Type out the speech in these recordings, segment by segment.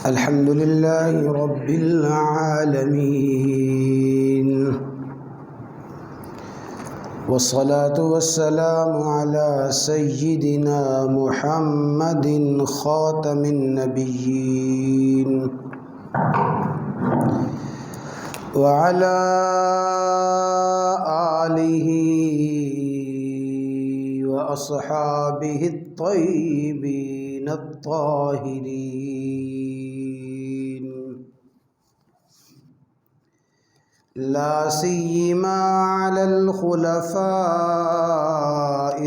الحمد لله رب العالمين، والصلاة والسلام على سيدنا محمد خاتم النبيين وعلى آله وأصحابه الطيبين الطاهرين، لا سيما على الخلفاء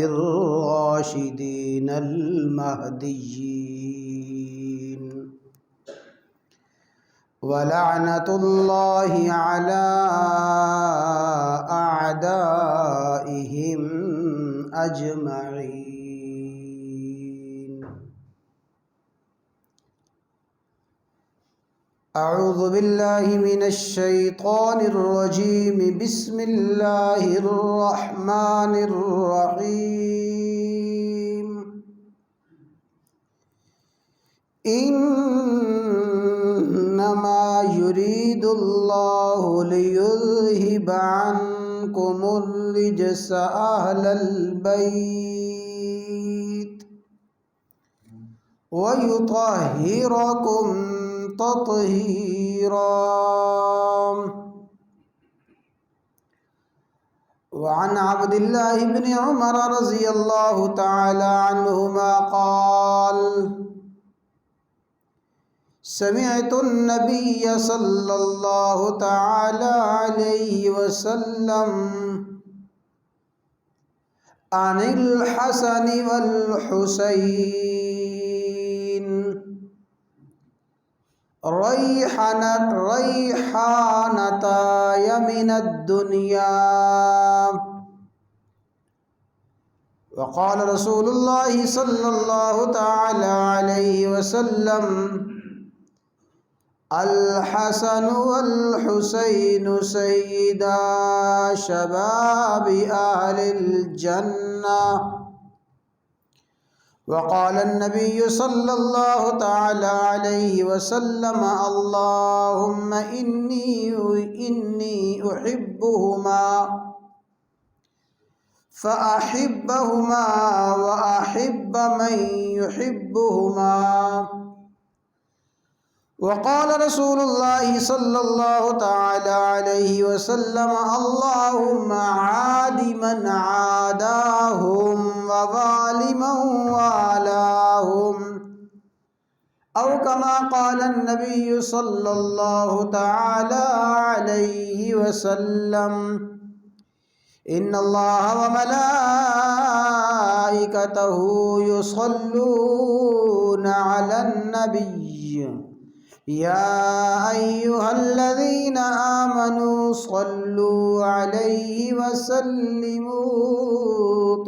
الراشدين المهديين، ولعنة الله على أعدائهم أجمعين. أعوذ بالله من الشيطان الرجيم. بسم الله الرحمن الرحيم. إنما يريد الله ليذهب عنكم الرجس أهل البيت ويطهركم تطهيرا. وعن عبد الله بن عمر رضي الله تعالى عنهما قال: سمعت النبي صلى الله تعالى عليه وسلم عن الحسن والحسين ريحانتاي من الدنيا، وقال رسول الله صلى الله تعالى عليه وسلم: الحسن والحسين سيدا شباب أهل الجنة. وقال النبي صلى الله تعالى عليه وسلم: اللهم إني أحبهما فأحبهما وأحب من يحبهما. وقال رسول الله صلى الله تعالى عليه وسلم: اللهم عاد من عاداهم ووال من والاهم. أو كما قال النبي صلى الله تعالى عليه وسلم: إن الله وملائكته يصلون على النبي يا أيها الذين آمنوا صلوا عليه وسلموا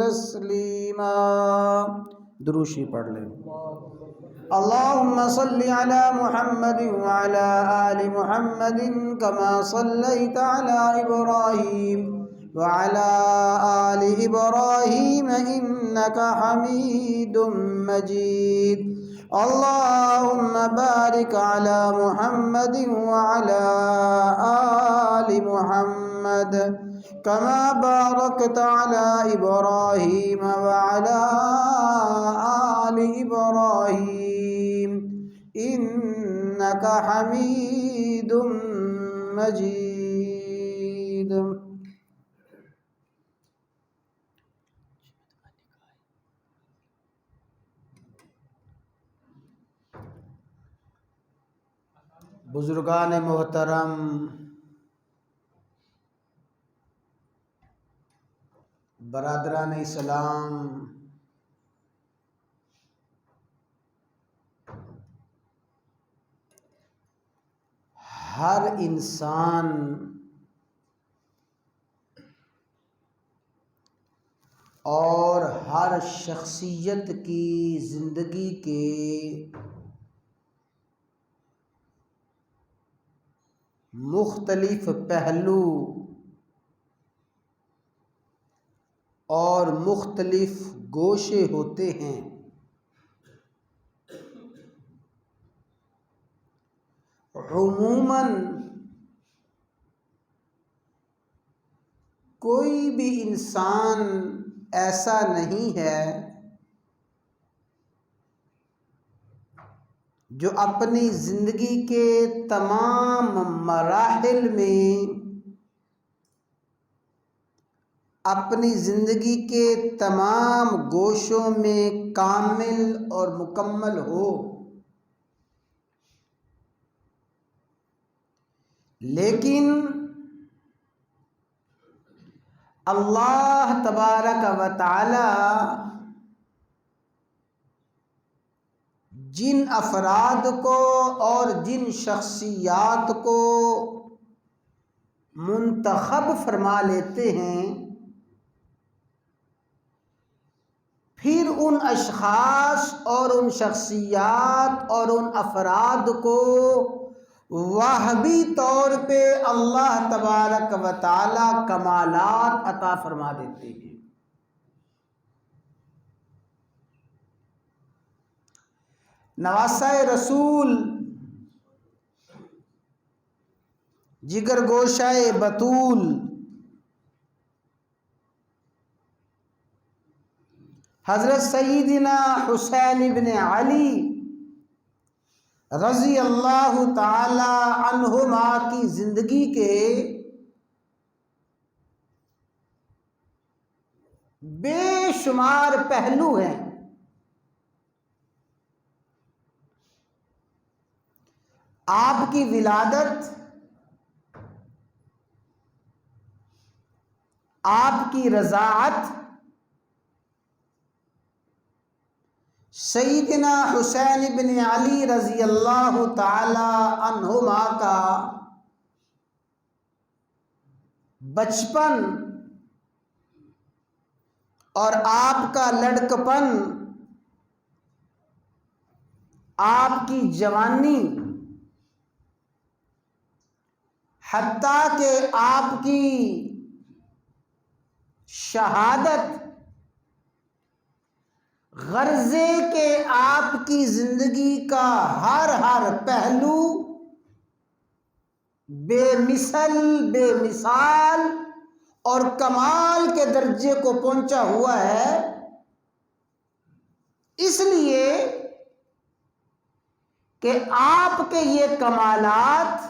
تسليما. دروشی پڑھ لیں. اللهم صل على محمد وعلى آل محمد كما صليت على إبراهيم وعلى آل إبراهيم إنك حميد مجيد. اللهم بارك على محمد وعلى آل محمد كما باركت على إبراهيم وعلى آل إبراهيم إنك حميد مجيد. بزرگان محترم، برادران اسلام، ہر انسان اور ہر شخصیت کی زندگی کے مختلف پہلو اور مختلف گوشے ہوتے ہیں. عموماً کوئی بھی انسان ایسا نہیں ہے جو اپنی زندگی کے تمام مراحل میں، اپنی زندگی کے تمام گوشوں میں کامل اور مکمل ہو، لیکن اللہ تبارک و تعالی جن افراد کو اور جن شخصیات کو منتخب فرما لیتے ہیں، پھر ان اشخاص اور ان شخصیات اور ان افراد کو وہبی طور پہ اللہ تبارک و تعالی کمالات عطا فرما دیتے ہیں۔ نواسۂ رسول، جگر گوشہ بطول، حضرت سیدنا حسین بن علی رضی اللہ تعالی عنہما کی زندگی کے بے شمار پہلو ہیں۔ آپ کی ولادت، آپ کی رضاعت، سیدنا حسین بن علی رضی اللہ تعالی عنہما کا بچپن اور آپ کا لڑکپن، آپ کی جوانی، حتیٰ کہ آپ کی شہادت، غرضے کہ آپ کی زندگی کا ہر پہلو بے مثل، بے مثال اور کمال کے درجے کو پہنچا ہوا ہے، اس لیے کہ آپ کے یہ کمالات،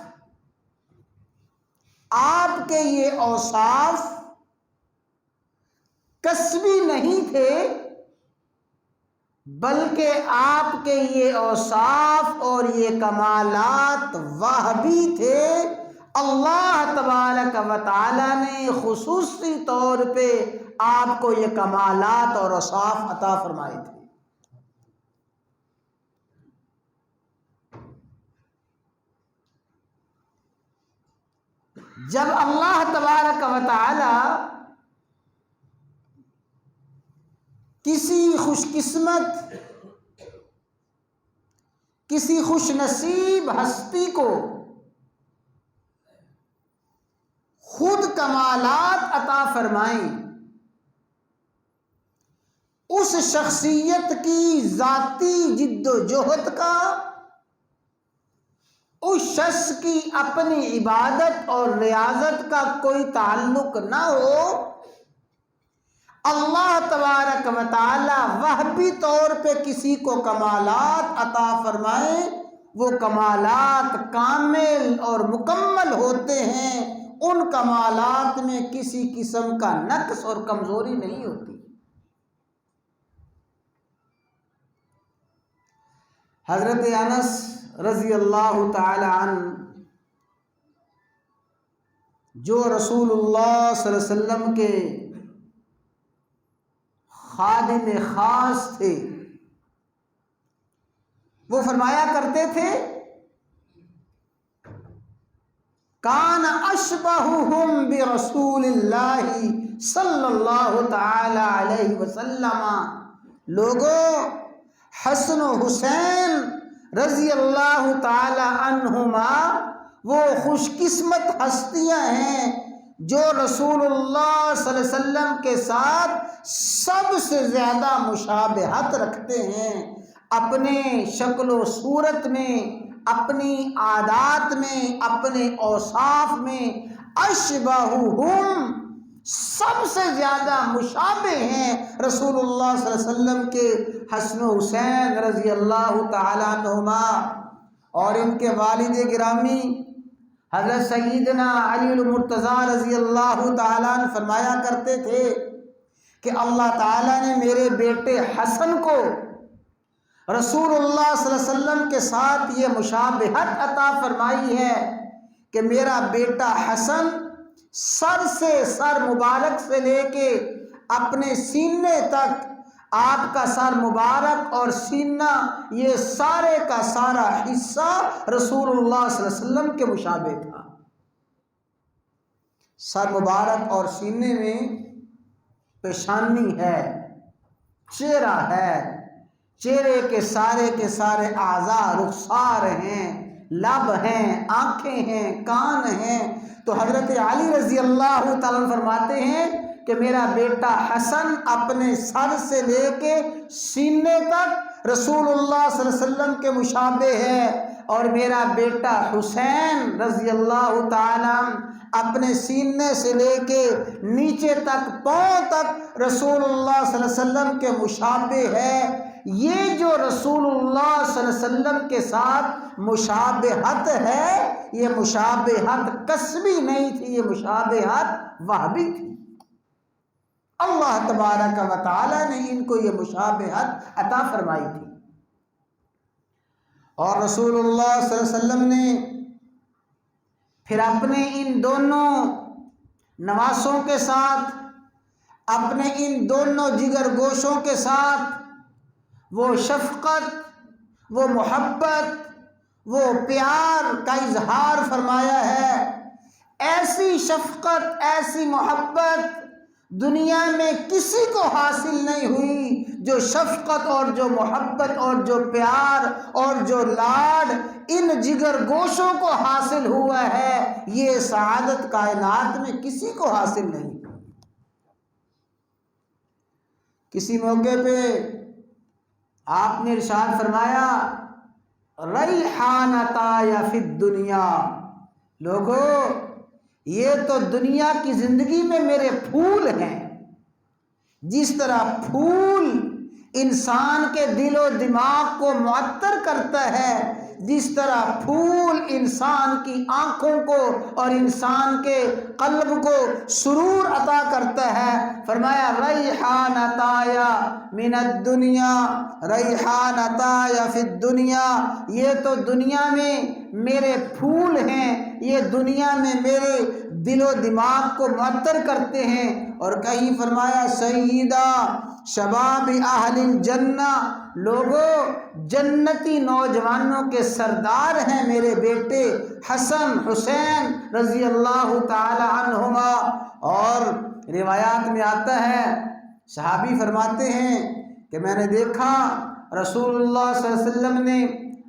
آپ کے یہ اوصاف کسبی نہیں تھے، بلکہ آپ کے یہ اوصاف اور یہ کمالات وہبی تھے۔ اللہ تبارک و تعالی نے خصوصی طور پہ آپ کو یہ کمالات اور اوصاف عطا فرمائے تھے۔ جب اللہ تبارک و تعالی کسی خوش قسمت، کسی خوش نصیب ہستی کو خود کمالات عطا فرمائیں، اس شخصیت کی ذاتی جد و جہد کا، اس شخص کی اپنی عبادت اور ریاضت کا کوئی تعلق نہ ہو، اللہ تبارک و تعالی وہبی طور پہ کسی کو کمالات عطا فرمائے، وہ کمالات کامل اور مکمل ہوتے ہیں، ان کمالات میں کسی قسم کا نقص اور کمزوری نہیں ہوتی۔ حضرت انس رضی اللہ تعالی عنہ، جو رسول اللہ صلی اللہ علیہ وسلم کے خادم خاص تھے، وہ فرمایا کرتے تھے، کان اشبہہم برسول اللہ صلی اللہ تعالی علیہ وسلم، لوگوں، حسن و حسین رضی اللہ تعالی عنہما وہ خوش قسمت ہستیاں ہیں جو رسول اللہ صلی اللہ علیہ وسلم کے ساتھ سب سے زیادہ مشابہت رکھتے ہیں، اپنے شکل و صورت میں، اپنی عادات میں، اپنے اوصاف میں اشبہہم سب سے زیادہ مشابہ ہیں رسول اللہ صلی اللہ علیہ وسلم کے حسن و حسین رضی اللہ تعالیٰ عنہما، اور ان کے والد گرامی حضرت سیدنا علی المرتضیٰ رضی اللہ تعالیٰ عنہ فرمایا کرتے تھے کہ اللہ تعالیٰ نے میرے بیٹے حسن کو رسول اللہ صلی اللہ علیہ وسلم کے ساتھ یہ مشابہت عطا فرمائی ہے کہ میرا بیٹا حسن سر سے، سر مبارک سے لے کے اپنے سینے تک، آپ کا سر مبارک اور سینہ یہ سارے کا سارا حصہ رسول اللہ صلی اللہ علیہ وسلم کے مشابہ تھا۔ سر مبارک اور سینے میں پیشانی ہے، چہرہ ہے، چہرے کے سارے اعضاء رخسار ہیں، لب ہیں، آنکھیں ہیں، کان ہیں۔ تو حضرت علی رضی اللہ تعالیٰ فرماتے ہیں کہ میرا بیٹا حسن اپنے سر سے لے کے سینے تک رسول اللہ صلی اللہ علیہ وسلم کے مشابہ ہے، اور میرا بیٹا حسین رضی اللہ تعالیٰ اپنے سینے سے لے کے نیچے تک، پاؤں تک رسول اللہ صلی اللہ علیہ وسلم کے مشابہ ہے۔ یہ جو رسول اللہ صلی اللہ علیہ وسلم کے ساتھ مشابہت ہے، یہ مشابہت کسبی نہیں تھی، یہ مشابہت وہبی تھی۔ اللہ تبارک و تعالی نے ان کو یہ مشابہت عطا فرمائی تھی، اور رسول اللہ صلی اللہ علیہ وسلم نے پھر اپنے ان دونوں نواسوں کے ساتھ، اپنے ان دونوں جگر گوشوں کے ساتھ وہ شفقت، وہ محبت، وہ پیار کا اظہار فرمایا ہے۔ ایسی شفقت، ایسی محبت دنیا میں کسی کو حاصل نہیں ہوئی جو شفقت اور جو محبت اور جو پیار اور جو لاڈ ان جگر گوشوں کو حاصل ہوا ہے، یہ سعادت کائنات میں کسی کو حاصل نہیں۔ کسی موقع پہ آپ نے ارشاد فرمایا ریحانتا یا فی الدنیا، لوگو یہ تو دنیا کی زندگی میں میرے پھول ہیں۔ جس طرح پھول انسان کے دل و دماغ کو معطر کرتا ہے، جس طرح پھول انسان کی آنکھوں کو اور انسان کے قلب کو سرور عطا کرتا ہے، فرمایا ریحان عطایا من الدنیا، ریحان عطایا فی الدنیا، یہ تو دنیا میں میرے پھول ہیں، یہ دنیا میں میرے دل و دماغ کو معطر کرتے ہیں۔ اور کہیں فرمایا سیدہ شباب اہل الجنہ، لوگوں جنتی نوجوانوں کے سردار ہیں میرے بیٹے حسن حسین رضی اللہ تعالی عنہما۔ اور روایات میں آتا ہے، صحابی فرماتے ہیں کہ میں نے دیکھا رسول اللہ صلی اللہ علیہ وسلم نے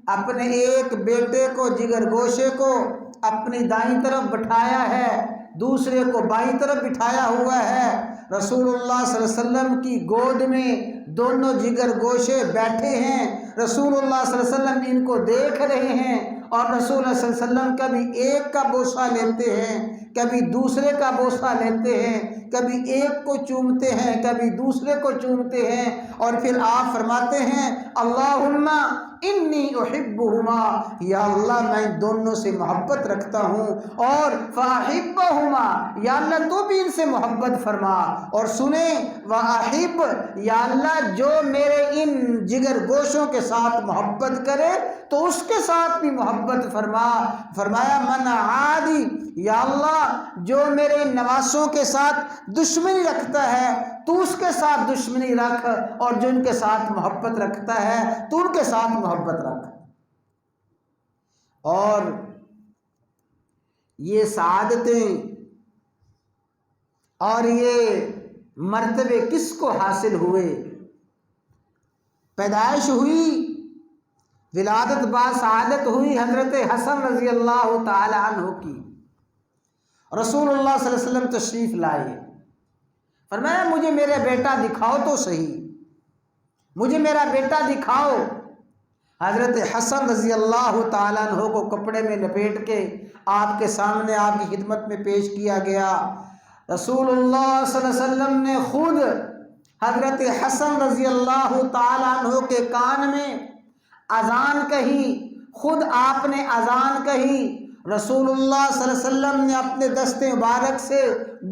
اپنے ایک بیٹے کو، جگر گوشے کو اپنی دائیں طرف بٹھایا ہے، دوسرے کو بائیں طرف بٹھایا ہوا ہے۔ رسول اللہ صلی اللہ علیہ وسلم کی گود میں دونوں جگر گوشے بیٹھے ہیں، رسول اللہ صلی اللہ علیہ وسلم ان کو دیکھ رہے ہیں، اور رسول اللہ صلی اللہ علیہ وسلم کبھی ایک کا بوسہ لیتے ہیں، کبھی دوسرے کا بوسہ لیتے ہیں، کبھی ایک کو چومتے ہیں، کبھی دوسرے کو چومتے ہیں، اور پھر آپ فرماتے ہیں اللہم انی احبہما، یا اللہ میں دونوں سے محبت رکھتا ہوں، اور فاحبہما، یا اللہ تو بھی ان سے محبت فرما، اور سنیں واحب، یا اللہ جو میرے ان جگر گوشوں کے ساتھ محبت کرے تو اس کے ساتھ بھی محبت فرما۔ فرمایا من عادی، یا اللہ جو میرے نواسوں کے ساتھ دشمنی رکھتا ہے تو اس کے ساتھ دشمنی رکھ، اور جو ان کے ساتھ محبت رکھتا ہے تو ان کے ساتھ محبت رکھ۔ اور یہ سعادتیں اور یہ مرتبے کس کو حاصل ہوئے؟ پیدائش ہوئی، ولادت با سعادت ہوئی حضرت حسن رضی اللہ تعالی عنہ کی۔ رسول اللہ صلی اللہ علیہ وسلم تشریف لائے، فرمایا مجھے میرا بیٹا دکھاؤ تو صحیح، مجھے میرا بیٹا دکھاؤ۔ حضرت حسن رضی اللہ تعالیٰ عنہ کو کپڑے میں لپیٹ کے آپ کے سامنے آپ کی خدمت میں پیش کیا گیا۔ رسول اللہ صلی اللہ علیہ وسلم نے خود حضرت حسن رضی اللہ تعالیٰ عنہ کے کان میں اذان کہی، خود آپ نے اذان کہی۔ رسول اللہ صلی اللہ علیہ وسلم نے اپنے دست مبارک سے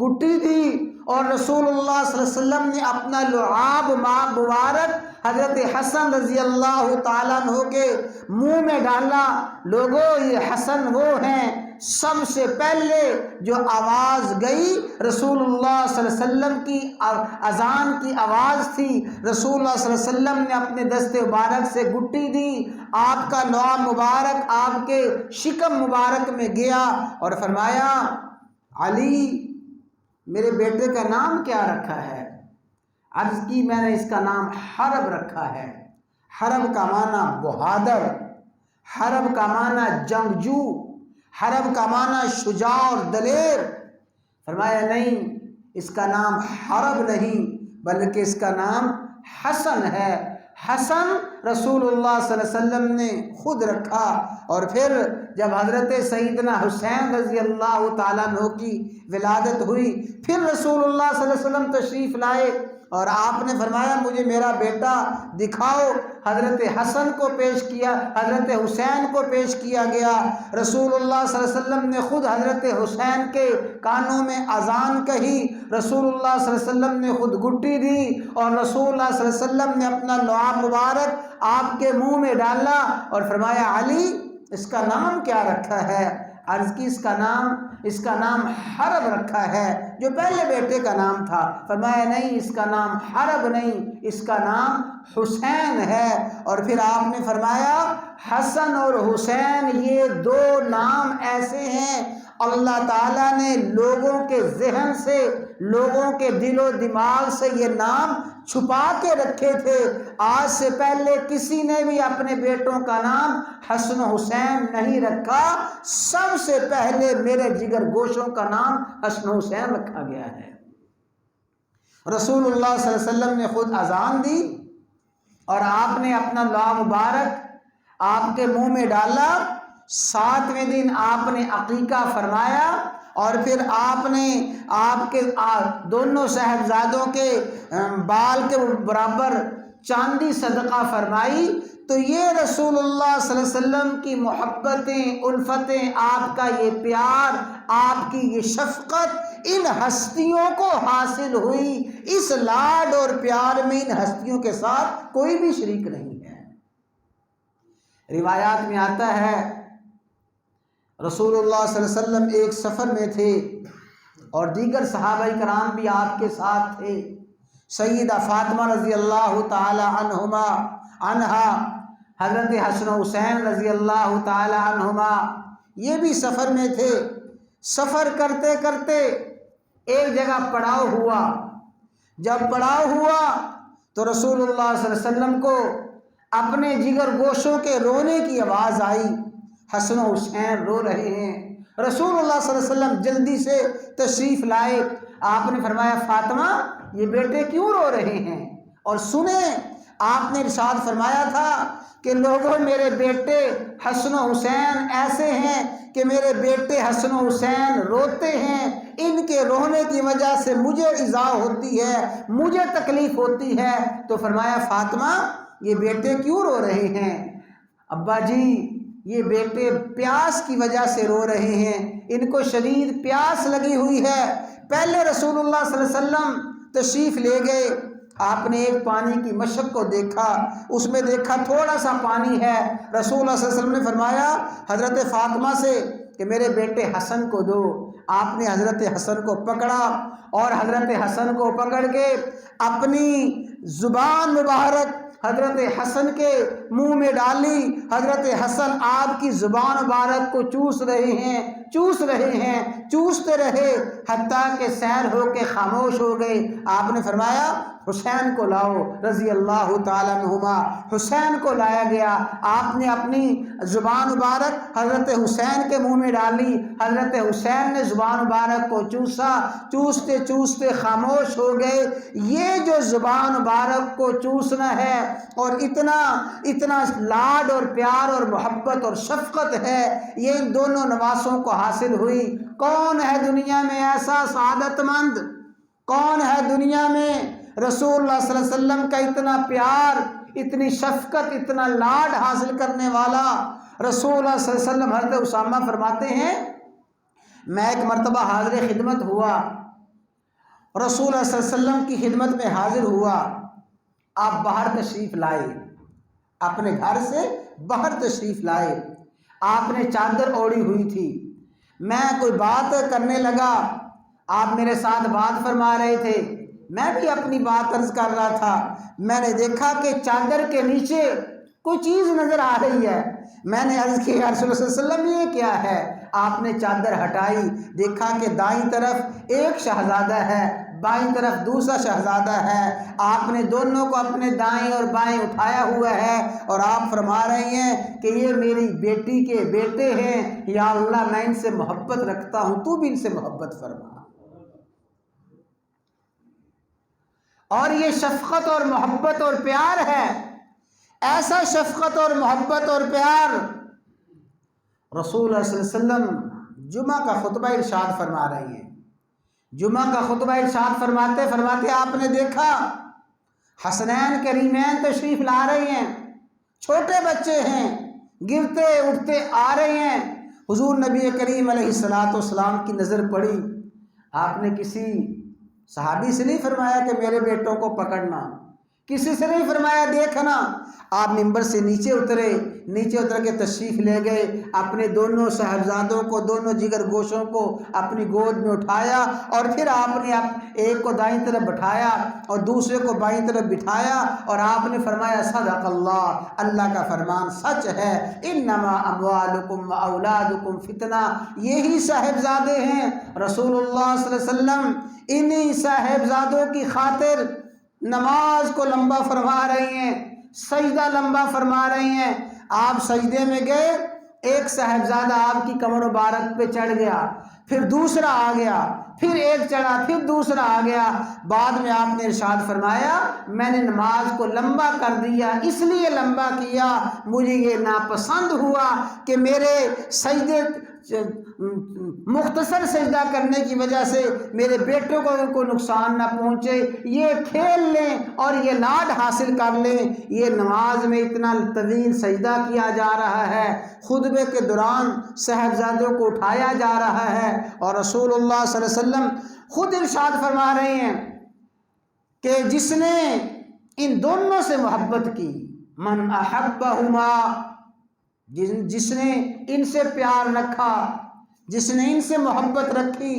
گٹی دی اور رسول اللہ صلی اللہ علیہ وسلم نے اپنا لعاب مبارک حضرت حسن رضی اللہ تعالیٰ عنہ کے منہ میں ڈالا۔ لوگوں، یہ حسن وہ ہیں سب سے پہلے جو آواز گئی رسول اللہ صلی اللہ علیہ وسلم کی اذان کی آواز تھی۔ رسول اللہ صلی اللہ علیہ وسلم نے اپنے دست مبارک سے گٹی دی، آپ کا لعاب مبارک آپ کے شکم مبارک میں گیا اور فرمایا، علی میرے بیٹے کا نام کیا رکھا ہے؟ عرض کی میں نے اس کا نام حرب رکھا ہے۔ حرب کا معنی بہادر، حرب کا معنی جنگجو، حرب کا معنی شجاع اور دلیر۔ فرمایا نہیں، اس کا نام حرب نہیں بلکہ اس کا نام حسن ہے۔ حسن رسول اللہ صلی اللہ علیہ وسلم نے خود رکھا۔ اور پھر جب حضرت سیدنا حسین رضی اللہ تعالیٰ عنہ کی ولادت ہوئی، پھر رسول اللہ صلی اللہ علیہ وسلم تشریف لائے اور آپ نے فرمایا مجھے میرا بیٹا دکھاؤ۔ حضرت حسن کو پیش کیا، حضرت حسین کو پیش کیا گیا۔ رسول اللہ صلی اللہ علیہ وسلم نے خود حضرت حسین کے کانوں میں اذان کہی، رسول اللہ صلی اللہ علیہ وسلم نے خود گٹی دی اور رسول اللہ صلی اللہ علیہ وسلم نے اپنا لعاب مبارک آپ کے منہ میں ڈالا اور فرمایا، علی اس کا نام کیا رکھا ہے؟ عرض کی اس کا نام حرب رکھا ہے، جو پہلے بیٹے کا نام تھا۔ فرمایا نہیں، اس کا نام حرب نہیں، اس کا نام حسین ہے۔ اور پھر آپ نے فرمایا حسن اور حسین یہ دو نام ایسے ہیں اللہ تعالیٰ نے لوگوں کے ذہن سے، لوگوں کے دل و دماغ سے یہ نام چھپا کے رکھے تھے۔ آج سے پہلے کسی نے بھی اپنے بیٹوں کا نام حسن حسین نہیں رکھا، سب سے پہلے میرے جگر گوشوں کا نام حسن حسین رکھا گیا ہے۔ رسول اللہ صلی اللہ علیہ وسلم نے خود اذان دی اور آپ نے اپنا لعاب مبارک آپ کے منہ میں ڈالا۔ 7ویں دن آپ نے عقیقہ فرمایا اور پھر آپ نے آپ کے دونوں صاحبزادوں کے بال کے برابر چاندی صدقہ فرمائی۔ تو یہ رسول اللہ صلی اللہ علیہ وسلم کی محبتیں، الفتیں، آپ کا یہ پیار، آپ کی یہ شفقت ان ہستیوں کو حاصل ہوئی۔ اس لاڈ اور پیار میں ان ہستیوں کے ساتھ کوئی بھی شریک نہیں ہے۔ روایات میں آتا ہے رسول اللہ صلی اللہ علیہ وسلم ایک سفر میں تھے اور دیگر صحابہ کرام بھی آپ کے ساتھ تھے۔ سیدہ فاطمہ رضی اللہ تعالی عنہا، حضرت حسن حسین رضی اللہ تعالی عنہما یہ بھی سفر میں تھے۔ سفر کرتے کرتے ایک جگہ پڑاؤ ہوا۔ جب پڑاؤ ہوا تو رسول اللہ صلی اللہ علیہ وسلم کو اپنے جگر گوشوں کے رونے کی آواز آئی۔ حسن و حسین رو رہے ہیں۔ رسول اللہ صلی اللہ علیہ وسلم جلدی سے تشریف لائے۔ آپ نے فرمایا، فاطمہ یہ بیٹے کیوں رو رہے ہیں؟ اور سنیں، آپ نے ارشاد فرمایا تھا کہ لوگوں میرے بیٹے حسن و حسین ایسے ہیں کہ میرے بیٹے حسن و حسین روتے ہیں، ان کے رونے کی وجہ سے مجھے ایذا ہوتی ہے، مجھے تکلیف ہوتی ہے۔ تو فرمایا، فاطمہ یہ بیٹے کیوں رو رہے ہیں؟ ابا جی یہ بیٹے پیاس کی وجہ سے رو رہے ہیں، ان کو شدید پیاس لگی ہوئی ہے۔ پہلے رسول اللہ صلی اللہ علیہ وسلم تشریف لے گئے، آپ نے ایک پانی کی مشک کو دیکھا، اس میں دیکھا تھوڑا سا پانی ہے۔ رسول اللہ صلی اللہ علیہ وسلم نے فرمایا حضرت فاطمہ سے کہ میرے بیٹے حسن کو دو۔ آپ نے حضرت حسن کو پکڑا اور حضرت حسن کو پکڑ کے اپنی زبان مبارک حضرت حسن کے منہ میں ڈالی۔ حضرت حسن آپ کی زبان مبارک کو چوس رہے ہیں، چوستے رہے حتیٰ کہ سیر ہو کے خاموش ہو گئے۔ آپ نے فرمایا، حسین کو لاؤ رضی اللہ تعالیٰ عنہما۔ حسین کو لایا گیا، آپ نے اپنی زبان مبارک حضرت حسین کے منہ میں ڈالی، حضرت حسین نے زبان مبارک کو چوسا، چوستے چوستے خاموش ہو گئے۔ یہ جو زبان مبارک کو چوسنا ہے اور اتنا لاڈ اور پیار اور محبت اور شفقت ہے، یہ ان دونوں نواسوں کو حاصل ہوئی۔ کون ہے دنیا میں ایسا سعادت مند، کون ہے دنیا میں رسول اللہ صلی اللہ علیہ وسلم کا اتنا پیار، اتنی شفقت، اتنا لاڈ حاصل کرنے والا؟ رسول اللہ صلی اللہ علیہ وسلم، حضرت اسامہ فرماتے ہیں میں ایک مرتبہ حاضر خدمت ہوا، رسول اللہ صلی اللہ علیہ وسلم کی خدمت میں حاضر ہوا، آپ باہر تشریف لائے، اپنے گھر سے باہر تشریف لائے، آپ نے چادر اوڑھی ہوئی تھی، میں کوئی بات کرنے لگا، آپ میرے ساتھ بات فرما رہے تھے، میں بھی اپنی بات عرض کر رہا تھا، میں نے دیکھا کہ چادر کے نیچے کوئی چیز نظر آ رہی ہے، میں نے عرض کی یا رسول اللہ صلی اللہ علیہ وسلم یہ کیا ہے؟ آپ نے چادر ہٹائی، دیکھا کہ دائیں طرف ایک شہزادہ ہے، بائیں طرف دوسرا شہزادہ ہے، آپ نے دونوں کو اپنے دائیں اور بائیں اٹھایا ہوا ہے اور آپ فرما رہے ہیں کہ یہ میری بیٹی کے بیٹے ہیں، یا اللہ میں ان سے محبت رکھتا ہوں، تو بھی ان سے محبت فرما۔ اور یہ شفقت اور محبت اور پیار ہے، ایسا شفقت اور محبت اور پیار۔ رسول اللہ صلی اللہ علیہ وسلم جمعہ کا خطبہ ارشاد فرما رہے ہیں، جمعہ کا خطبہ ارشاد فرماتے آپ نے دیکھا حسنین کریمین تشریف لا رہے ہیں، چھوٹے بچے ہیں، گرتے اٹھتے آ رہے ہیں، حضور نبی کریم علیہ الصلوۃ کی نظر پڑی، آپ نے کسی صحابی سے نہیں فرمایا کہ میرے بیٹوں کو پکڑنا، کسی سے نہیں فرمایا دیکھنا، آپ ممبر سے نیچے اترے، نیچے اتر کے تشریف لے گئے، اپنے دونوں صاحبزادوں کو، دونوں جگر گوشوں کو اپنی گود میں اٹھایا، اور پھر آپ نے ایک کو دائیں طرف بٹھایا اور دوسرے کو بائیں طرف بٹھایا، اور آپ نے فرمایا صدق اللہ، اللہ کا فرمان سچ ہے، انما اموالکم واولادکم فتنہ، یہی صاحبزادے ہیں رسول اللہ صلی اللہ علیہ وسلم، انہی صاحبزادوں کی خاطر نماز کو لمبا فرما رہے ہیں، سجدہ لمبا فرما رہے ہیں۔ آپ سجدے میں گئے، ایک صاحبزادہ آپ کی کمر مبارک پہ چڑھ گیا، پھر دوسرا آ گیا، پھر ایک چڑھا، پھر دوسرا آ گیا، بعد میں آپ نے ارشاد فرمایا میں نے نماز کو لمبا کر دیا، اس لیے لمبا کیا، مجھے یہ ناپسند ہوا کہ میرے سجدے مختصر سجدہ کرنے کی وجہ سے میرے بیٹوں کو نقصان نہ پہنچے، یہ کھیل لیں اور یہ لاڈ حاصل کر لیں۔ یہ نماز میں اتنا طویل سجدہ کیا جا رہا ہے، خطبے کے دوران صاحبزادوں کو اٹھایا جا رہا ہے، اور رسول اللہ صلی اللہ علیہ وسلم خود ارشاد فرما رہے ہیں کہ جس نے ان دونوں سے محبت کی، من احبہما، جس نے ان سے پیار رکھا، جس نے ان سے محبت رکھی،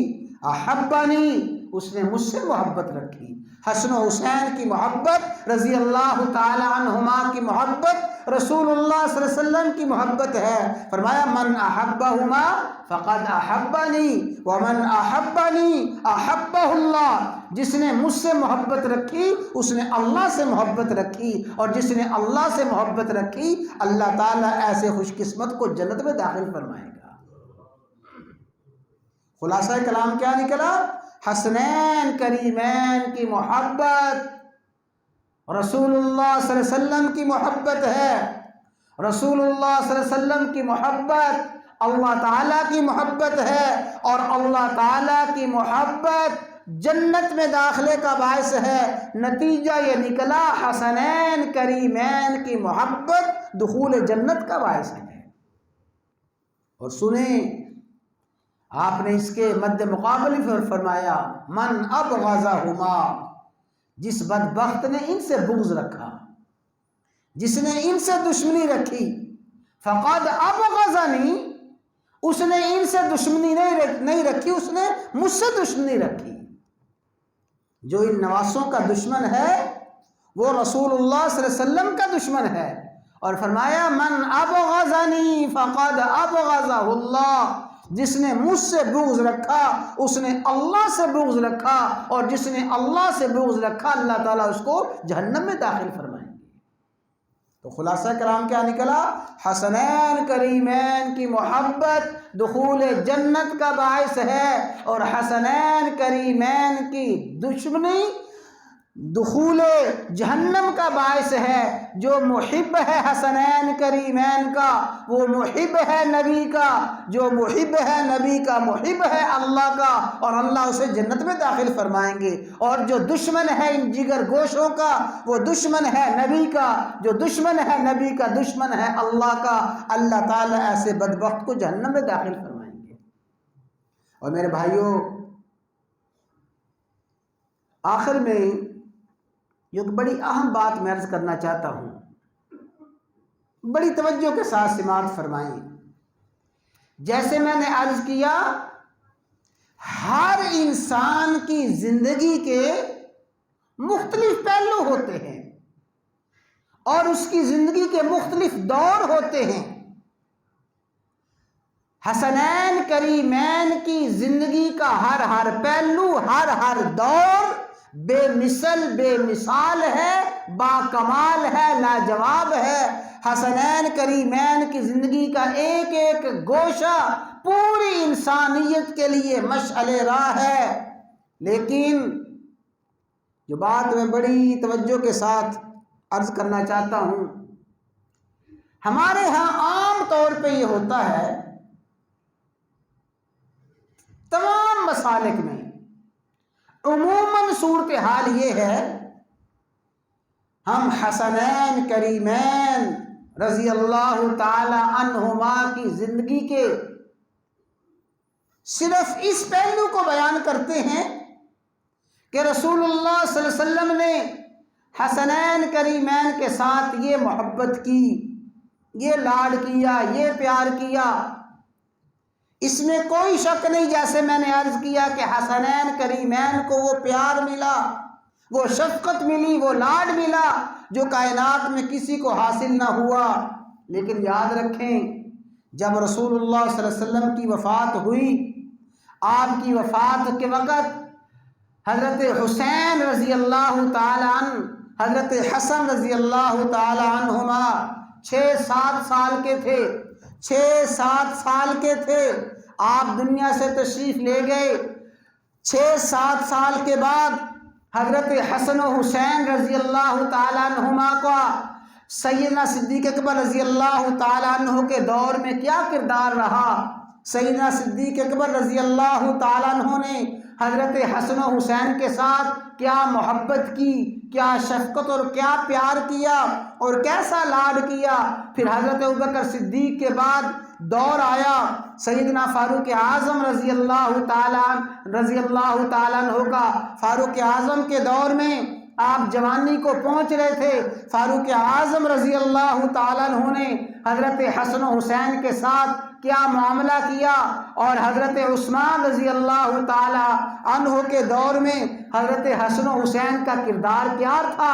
احبانی، اس نے مجھ سے محبت رکھی۔ حسن و حسین کی محبت، رضی اللہ تعالی عنہما کی محبت، رسول اللہ صلی اللہ علیہ وسلم کی محبت ہے۔ فرمایا من احبہما فقد احبنی ومن احبنی احبہ اللہ، جس نے مجھ سے محبت رکھی اس نے اللہ سے محبت رکھی، اور جس نے اللہ سے محبت رکھی اللہ تعالیٰ ایسے خوش قسمت کو جنت میں داخل فرمائے گا۔ خلاصہ کلام کیا نکلا؟ حسنین کریمین کی محبت رسول اللہ صلی اللہ علیہ وسلم کی محبت ہے، رسول اللہ صلی اللہ علیہ وسلم کی محبت اللہ تعالیٰ کی محبت ہے، اور اللہ تعالیٰ کی محبت جنت میں داخلے کا باعث ہے۔ نتیجہ یہ نکلا حسنین کریمین کی محبت دخول جنت کا باعث ہے۔ اور سنیں آپ نے اس کے مد مقابل فرمایا من ابغضہما، جس بدبخت نے ان سے بغض رکھا، جس نے ان سے دشمنی رکھی، فقد ابغضنی، اس نے ان سے دشمنی نہیں رکھی، اس نے مجھ سے دشمنی رکھی۔ جو ان نواسوں کا دشمن ہے وہ رسول اللہ صلی اللہ علیہ وسلم کا دشمن ہے، اور فرمایا من ابغضنی فقد ابغضہ اللہ، جس نے مجھ سے بغض رکھا اس نے اللہ سے بغض رکھا، اور جس نے اللہ سے بغض رکھا اللہ تعالیٰ اس کو جہنم میں داخل فرمائیں گے۔ تو خلاصہ کلام کیا نکلا؟ حسنین کریمین کی محبت دخول جنت کا باعث ہے، اور حسنین کریمین کی دشمنی دخول جہنم کا باعث ہے۔ جو محب ہے حسنین کریمین کا وہ محب ہے نبی کا، جو محب ہے نبی کا محب ہے اللہ کا، اور اللہ اسے جنت میں داخل فرمائیں گے۔ اور جو دشمن ہے ان جگر گوشوں کا وہ دشمن ہے نبی کا، جو دشمن ہے نبی کا دشمن ہے اللہ کا، اللہ تعالیٰ ایسے بدبخت کو جہنم میں داخل فرمائیں گے۔ اور میرے بھائیوں، آخر میں ایک بڑی اہم بات میں عرض کرنا چاہتا ہوں، بڑی توجہ کے ساتھ سماعت فرمائیں۔ جیسے میں نے عرض کیا، ہر انسان کی زندگی کے مختلف پہلو ہوتے ہیں اور اس کی زندگی کے مختلف دور ہوتے ہیں۔ حسنین کریمین کی زندگی کا ہر پہلو، ہر دور بے مثال ہے، با کمال ہے، لاجواب ہے۔ حسنین کریمین کی زندگی کا ایک ایک گوشہ پوری انسانیت کے لیے مشعل راہ ہے۔ لیکن جو بات میں بڑی توجہ کے ساتھ عرض کرنا چاہتا ہوں، ہمارے ہاں عام طور پہ یہ ہوتا ہے، تمام مسالک میں عموماً صورتحال یہ ہے، ہم حسنین کریمین رضی اللہ تعالی عنہما کی زندگی کے صرف اس پہلو کو بیان کرتے ہیں کہ رسول اللہ صلی اللہ علیہ وسلم نے حسنین کریمین کے ساتھ یہ محبت کی، یہ لاڈ کیا، یہ پیار کیا۔ اس میں کوئی شک نہیں، جیسے میں نے عرض کیا کہ حسنین کریمین کو وہ پیار ملا، وہ شفقت ملی، وہ لاڈ ملا جو کائنات میں کسی کو حاصل نہ ہوا۔ لیکن یاد رکھیں، جب رسول اللہ صلی اللہ علیہ وسلم کی وفات ہوئی، آپ کی وفات کے وقت حضرت حسین رضی اللہ تعالی عنہ، حضرت حسن رضی اللہ تعالی عنہما 6-7 سال کے تھے، 6-7 سال کے تھے۔ آپ دنیا سے تشریف لے گئے۔ 6-7 سال کے بعد حضرت حسن و حسین رضی اللہ تعالیٰ عنہما کا سیدنا صدیق اکبر رضی اللہ تعالیٰ عنہ کے دور میں کیا کردار رہا؟ سیدنا صدیق اکبر رضی اللہ تعالیٰ عنہ نے حضرت حسن و حسین کے ساتھ کیا محبت کی، کیا شفقت اور کیا پیار کیا اور کیسا لاڈ کیا۔ پھر حضرت ابوبکر صدیق کے بعد دور آیا سیدنا فاروق اعظم رضی اللہ تعالیٰ عنہ کا۔ فاروق اعظم کے دور میں آپ جوانی کو پہنچ رہے تھے، فاروق اعظم رضی اللہ تعالیٰ عنہ نے حضرت حسن و حسین کے ساتھ کیا معاملہ کیا، اور حضرت عثمان رضی اللہ تعالی عنہ کے دور میں حضرت حسن و حسین کا کردار کیا تھا۔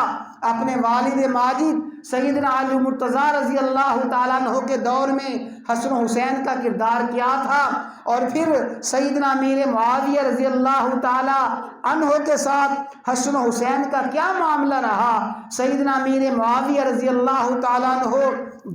اپنے والد ماجد سیدنا علی مرتضیٰ رضی اللہ تعالیٰ عنہ کے دور میں حسن و حسین کا کردار کیا تھا، اور پھر سیدنا امیر معاویہ رضی اللہ تعالی عنہ کے ساتھ حسن و حسین کا کیا معاملہ رہا۔ سیدنا امیر معاویہ رضی اللہ تعالیٰ عنہ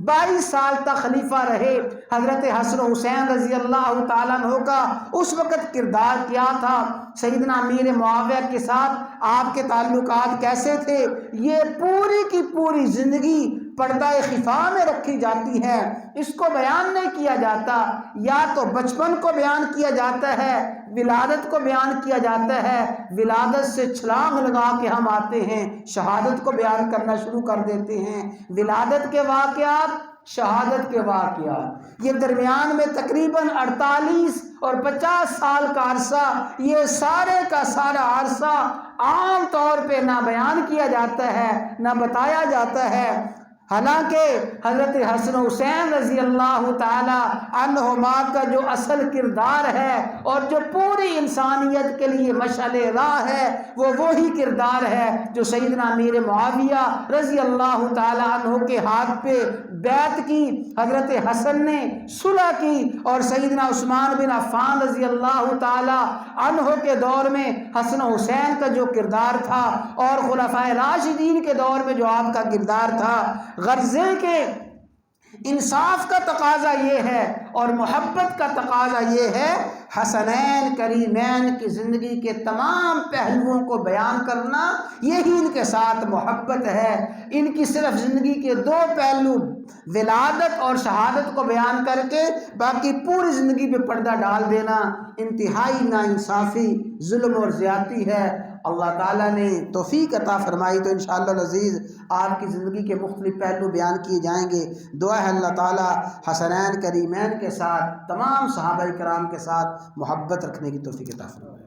22 سال تک خلیفہ رہے۔ حضرت حسن و حسین رضی اللہ تعالیٰ عنہ کا اس وقت کردار کیا تھا، سیدنا امیر معاویہ کے ساتھ آپ کے تعلقات کیسے تھے، یہ پوری کی پوری زندگی پردہ خفا میں رکھی جاتی ہے، اس کو بیان نہیں کیا جاتا۔ یا تو بچپن کو بیان کیا جاتا ہے، ولادت کو بیان کیا جاتا ہے، ولادت سے چھلانگ لگا کے ہم آتے ہیں شہادت کو بیان کرنا شروع کر دیتے ہیں، ولادت کے واقعات، شہادت کے واقعات، یہ درمیان میں تقریباً 48 اور 50 سال کا عرصہ، یہ سارے کا سارا عرصہ عام طور پہ نہ بیان کیا جاتا ہے، نہ بتایا جاتا ہے۔ حالانکہ حضرت حسن و حسین رضی اللہ تعالی عنہما کا جو اصل کردار ہے اور جو پوری انسانیت کے لیے مشعل راہ ہے وہ وہی کردار ہے جو سیدنا امیر معاویہ رضی اللہ تعالی عنہ کے ہاتھ پہ بیعت کی حضرت حسن نے صلح کی، اور سیدنا عثمان بن عفان رضی اللہ تعالی عنہ کے دور میں حسن و حسین کا جو کردار تھا، اور خلفائے راشدین کے دور میں جو آپ کا کردار تھا، غرضے کے انصاف کا تقاضا یہ ہے اور محبت کا تقاضا یہ ہے حسنین کریمین کی زندگی کے تمام پہلوؤں کو بیان کرنا، یہی ان کے ساتھ محبت ہے۔ ان کی صرف زندگی کے دو پہلو ولادت اور شہادت کو بیان کر کے باقی پوری زندگی پہ پردہ ڈال دینا انتہائی ناانصافی، ظلم اور زیادتی ہے۔ اللہ تعالیٰ نے توفیق عطا فرمائی تو انشاءاللہ العزیز آپ کی زندگی کے مختلف پہلو بیان کیے جائیں گے۔ دعا ہے اللہ تعالیٰ حسنین کریمین کے ساتھ تمام صحابہ کرام کے ساتھ محبت رکھنے کی توفیق عطا فرمائے۔